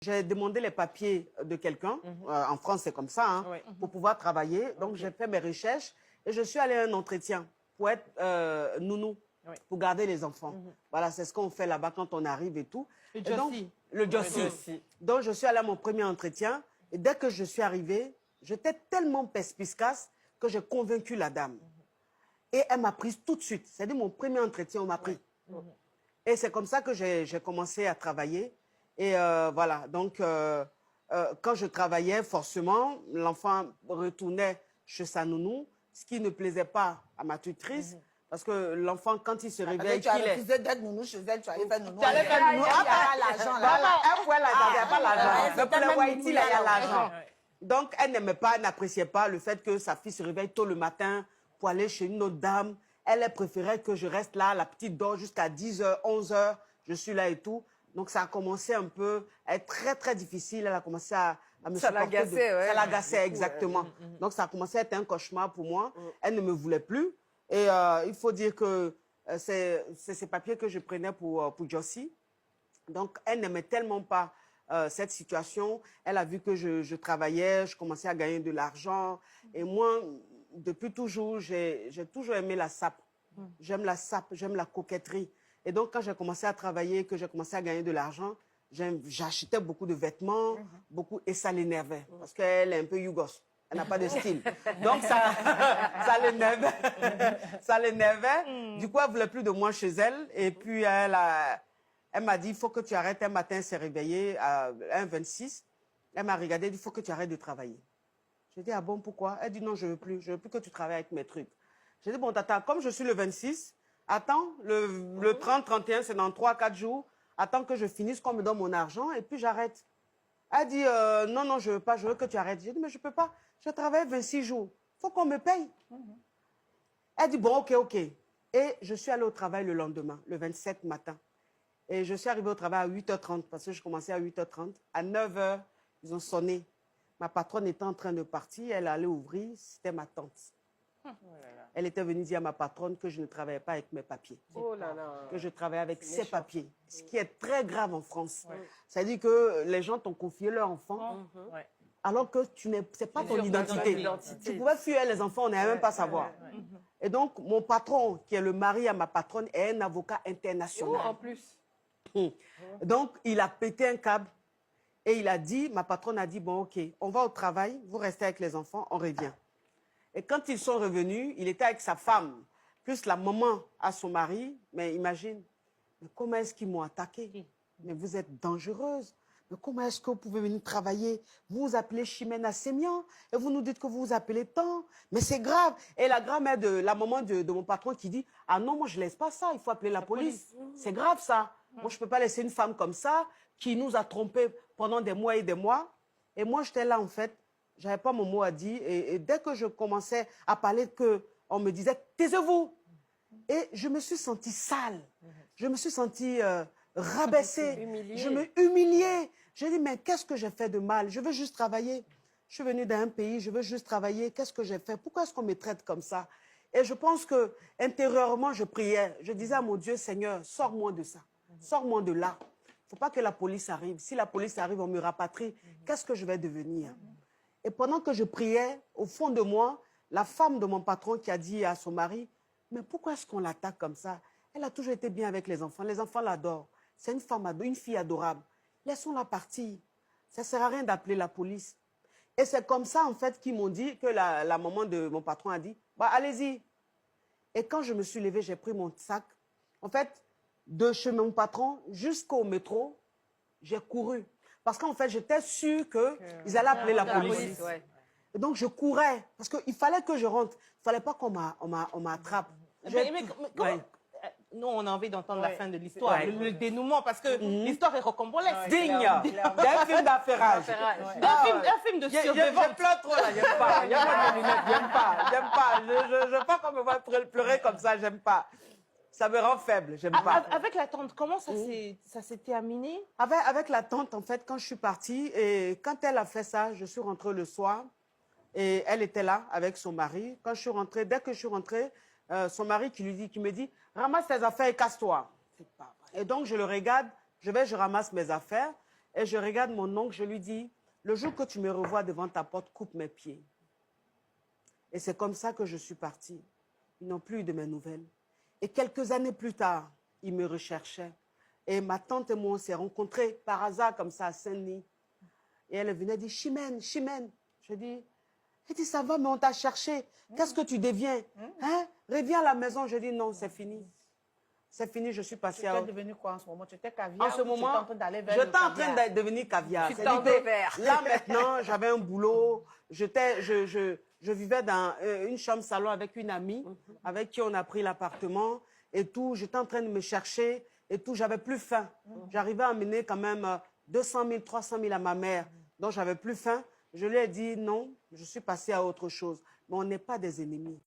J'ai demandé les papiers de quelqu'un, en France c'est comme ça, hein, pour pouvoir travailler. Donc j'ai fait mes recherches et je suis allée à un entretien pour être nounou, pour garder les enfants. Voilà, c'est ce qu'on fait là-bas quand on arrive et tout. Le Jossi. Donc je suis allée à mon premier entretien et dès que je suis arrivée, j'étais tellement perspicace que j'ai convaincu la dame. Et elle m'a prise tout de suite. C'est-à-dire mon premier entretien, on m'a pris. Et c'est comme ça que j'ai commencé à travailler. Et voilà, donc quand je travaillais, forcément, l'enfant retournait chez sa nounou, ce qui ne plaisait pas à ma tutrice. Parce que l'enfant, quand il se réveille... Tu as refusé d'être nounou chez elle, tu allais faire nounou. Tu allais faire nounou. Il y a l'argent là. Elle voit l'argent, il n'y a pas l'argent. Mais pour le Haïti, il y a l'argent. Donc, elle n'aimait pas, elle n'appréciait pas le fait que sa fille se réveille tôt le matin pour aller chez une autre dame. Elle préférait que je reste là, la petite dort jusqu'à 10h, 11h, je suis là et tout. Donc, ça a commencé un peu à être très, très difficile. Elle a commencé à me supporter. Ça l'agaçait, Ça l'agaçait, exactement. Donc, ça a commencé à être un cauchemar pour moi. Elle ne me voulait plus. Et il faut dire que c'est ces papiers que je prenais pour Jossi. Donc, elle n'aimait tellement pas cette situation. Elle a vu que je travaillais, je commençais à gagner de l'argent. Et moi, depuis toujours, j'ai toujours aimé la sape. J'aime la sape, j'aime la coquetterie. Et donc, quand j'ai commencé à travailler, que j'ai commencé à gagner de l'argent, j'achetais beaucoup de vêtements, et ça l'énervait. Parce qu'elle est un peu yougos. Elle n'a pas de style. Donc, ça l'énervait. Ça l'énervait. Du coup, elle ne voulait plus de moi chez elle. Et puis, elle m'a dit, il faut que tu arrêtes. Un matin, elle s'est réveillée à 1h26. Elle m'a regardé, elle dit, il faut que tu arrêtes de travailler. J'ai dit, ah bon, pourquoi? Elle dit, non, je ne veux plus. Je ne veux plus que tu travailles avec mes trucs. J'ai dit, bon, tata, comme je suis le 26, attends, le 30, 31, c'est dans 3-4 jours. Attends que je finisse, qu'on me donne mon argent, et puis j'arrête. Elle dit, non, non, je ne veux pas, je veux que tu arrêtes. J'ai dit, mais je ne peux pas. Je travaille 26 jours. Il faut qu'on me paye. Elle dit, bon, ok, ok. Et je suis allée au travail le lendemain, le 27 matin. Et je suis arrivée au travail à 8h30, parce que je commençais à 8h30. À 9h, ils ont sonné. Ma patronne était en train de partir, elle allait ouvrir, c'était ma tante. Elle était venue dire à ma patronne que je ne travaillais pas avec mes papiers. Que je travaillais avec ses papiers. Ce qui est très grave en France. C'est-à-dire que les gens t'ont confié leur enfant, alors que ce n'est pas ton identité. Tu pouvais fuir les enfants, on n'allait même pas savoir. Et donc, mon patron, qui est le mari à ma patronne, est un avocat international. En plus. Donc, il a pété un câble et il a dit, ma patronne a dit, bon, ok, on va au travail, vous restez avec les enfants, on revient. Et quand ils sont revenus, il était avec sa femme, plus la maman à son mari. Mais imagine, mais comment est-ce qu'ils m'ont attaqué? Mais vous êtes dangereuse. Mais comment est-ce que vous pouvez venir travailler? Vous vous appelez Chimène Sémian et vous nous dites que vous vous appelez tant. Mais c'est grave. Et la grand-mère de la maman de mon patron qui dit, ah non, moi je ne laisse pas ça, il faut appeler la police. C'est grave ça. Moi je ne peux pas laisser une femme comme ça qui nous a trompés pendant des mois et des mois. Et moi j'étais là en fait. Je n'avais pas mon mot à dire. Et dès que je commençais à parler, on me disait « taisez-vous ». Et je me suis sentie sale. Je me suis sentie rabaissée. Je me humiliais. J'ai dit « mais qu'est-ce que j'ai fait de mal? Je veux juste travailler. Je suis venue d'un pays, je veux juste travailler. Qu'est-ce que j'ai fait? Pourquoi est-ce qu'on me traite comme ça ?» Et je pense que intérieurement, je priais. Je disais à mon Dieu « Seigneur, sors-moi de ça. Sors-moi de là. Il ne faut pas que la police arrive. Si la police arrive, on me rapatrie. Qu'est-ce que je vais devenir ?» Et pendant que je priais, au fond de moi, la femme de mon patron qui a dit à son mari, « Mais pourquoi est-ce qu'on l'attaque comme ça? Elle a toujours été bien avec les enfants l'adorent. C'est une fille adorable. Laissons-la partir. Ça ne sert à rien d'appeler la police. » Et c'est comme ça, en fait, qu'ils m'ont dit, que la maman de mon patron a dit, « Bah, allez-y. » Et quand je me suis levée, j'ai pris mon sac. En fait, de chez mon patron jusqu'au métro, j'ai couru. Parce qu'en fait, j'étais sûre qu'ils allaient appeler la police. Et donc, je courais. Parce qu'il fallait que je rentre. Il ne fallait pas qu'on m'attrape. Nous, on a envie d'entendre la fin de l'histoire, le dénouement, parce que l'histoire est rocambolesque. Digne. Il y a un film d'affairage. Un film de survivance. Je pleure trop, là. J'aime pas. Il y a pas de lunettes. J'aime pas. Je veux pas qu'on me voit pleurer comme ça. J'aime pas. Ça me rend faible, j'aime pas. Avec la tante, comment ça s'est terminé? Avec la tante, en fait, quand je suis partie, et quand elle a fait ça, je suis rentrée le soir, et elle était là avec son mari. Quand je suis rentrée, dès que je suis rentrée, son mari qui me dit, ramasse tes affaires et casse-toi. Et donc, je le regarde, je ramasse mes affaires, Et je regarde mon oncle, je lui dis, le jour que tu me revois devant ta porte, coupe mes pieds. Et c'est comme ça que je suis partie. Ils n'ont plus eu de mes nouvelles. Et quelques années plus tard, ils me recherchaient. Et ma tante et moi, on s'est rencontrés par hasard comme ça à Saint-Denis. Et elle venait dire, Chimène, Chimène. Je dis, elle dit, ça va, mais on t'a cherché. Qu'est-ce que tu deviens? Hein? Reviens à la maison. Je dis, non, c'est fini. C'est fini, je suis passée Tu à... étais devenu quoi en ce moment? Tu étais caviar? En ce moment, j'étais j'étais en train de devenir caviar. Tu C'est-à-dire tendais que vers. là, maintenant, j'avais un boulot. Je vivais dans une chambre salon avec une amie avec qui on a pris l'appartement et tout. J'étais en train de me chercher et tout. J'avais plus faim. J'arrivais à amener quand même 200 000, 300 000 à ma mère. Donc, j'avais plus faim. Je lui ai dit non, je suis passée à autre chose. Mais on n'est pas des ennemis.